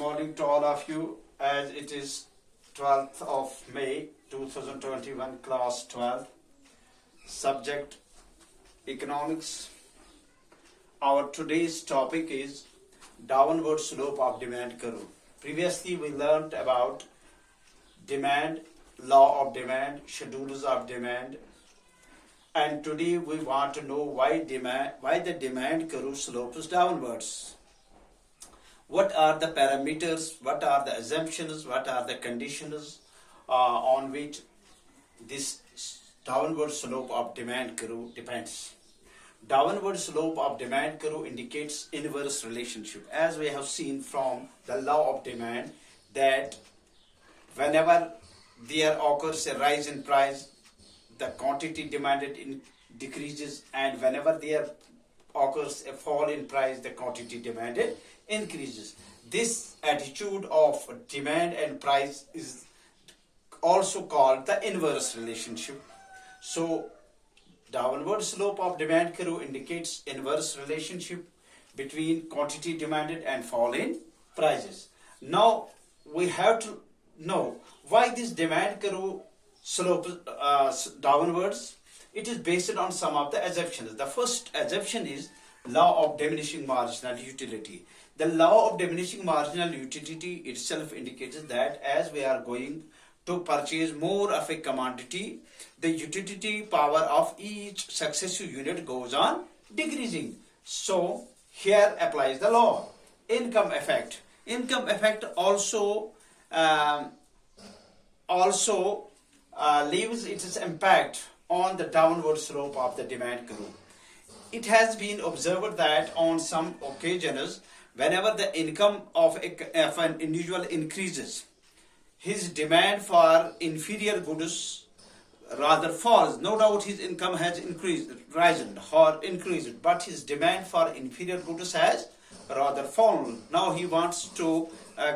morning to all of you, as it is 12th of May 2021, class 12, subject economics. Our today's topic is downward slope of demand curve. Previously we learned about demand, law of demand, schedules of demand, and today we want to know why the demand curve slopes downwards. What are the parameters, what are the assumptions, what are the conditions on which this downward slope of demand curve depends. Downward slope of demand curve indicates inverse relationship, as we have seen from the law of demand, that whenever there occurs a rise in price, the quantity demanded decreases, and whenever there occurs a fall in price, the quantity demanded increases. This attitude of demand and price is also called the inverse relationship. So downward slope of demand curve indicates inverse relationship between quantity demanded and fall in prices. Now we have to know why this demand curve slopes downwards. It is based on some of the assumptions. The first assumption is law of diminishing marginal utility. The law of diminishing marginal utility itself indicates that as we are going to purchase more of a commodity, the utility power of each successive unit goes on decreasing. So here applies the law. Income effect. Income effect also leaves its impact on the downward slope of the demand curve. It has been observed that on some occasions, whenever the income of an individual increases, his demand for inferior goods rather falls. No doubt his income has risen, but his demand for inferior goods has rather fallen. Now he wants to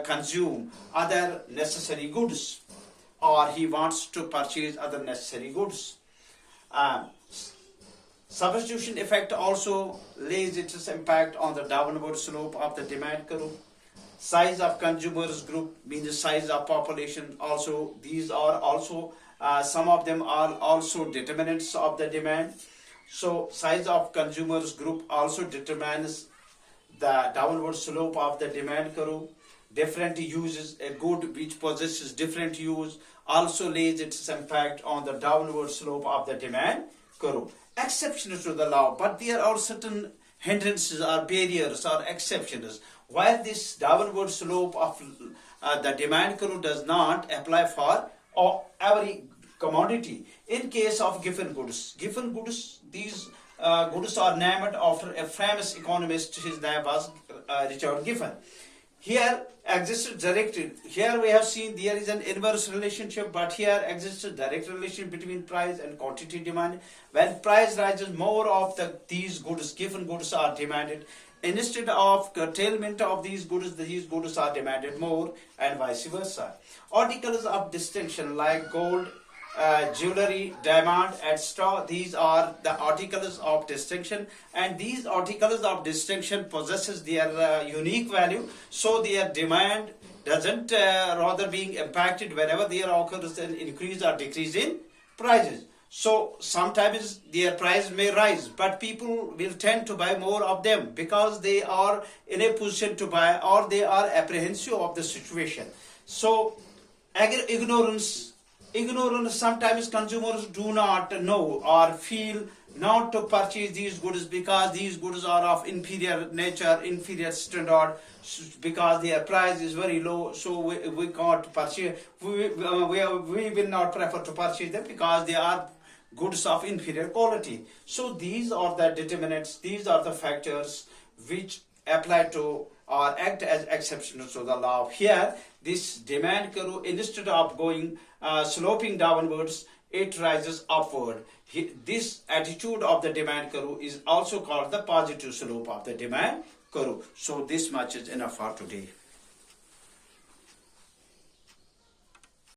consume other necessary goods, or he wants to purchase other necessary goods. Substitution effect also lays its impact on the downward slope of the demand curve. Size of consumers group means the size of population. Also, these are also some of them are also determinants of the demand. So size of consumers group also determines the downward slope of the demand curve. Different uses, a good which possesses different use also lays its impact on the downward slope of the demand curve. Exceptions to the law, but there are certain hindrances or barriers or exceptions where this downward slope of the demand curve does not apply for every commodity. In case of given goods, these goods are named after a famous economist. His name was Richard Giffen. Here we have seen there is an inverse relationship, but here exists a direct relation between price and quantity demand. When price rises, more of these goods, given goods, are demanded. Instead of curtailment of these goods are demanded more, and vice versa. Articles of distinction like gold, jewelry, diamond, etc. These are the articles of distinction, and these articles of distinction possesses their unique value, so their demand doesn't rather being impacted whenever there occurs an increase or decrease in prices. So sometimes their price may rise, but people will tend to buy more of them because they are in a position to buy, or they are apprehensive of the situation. So ignorance, sometimes consumers do not know or feel not to purchase these goods because these goods are of inferior nature, inferior standard, because their price is very low, so we can't purchase. We will not prefer to purchase them because they are goods of inferior quality. So these are the determinants, these are the factors which apply to or act as exceptions to the law. Here, this demand curve, instead of going sloping downwards, it rises upward. This attitude of the demand curve is also called the positive slope of the demand curve. So this much is enough for today.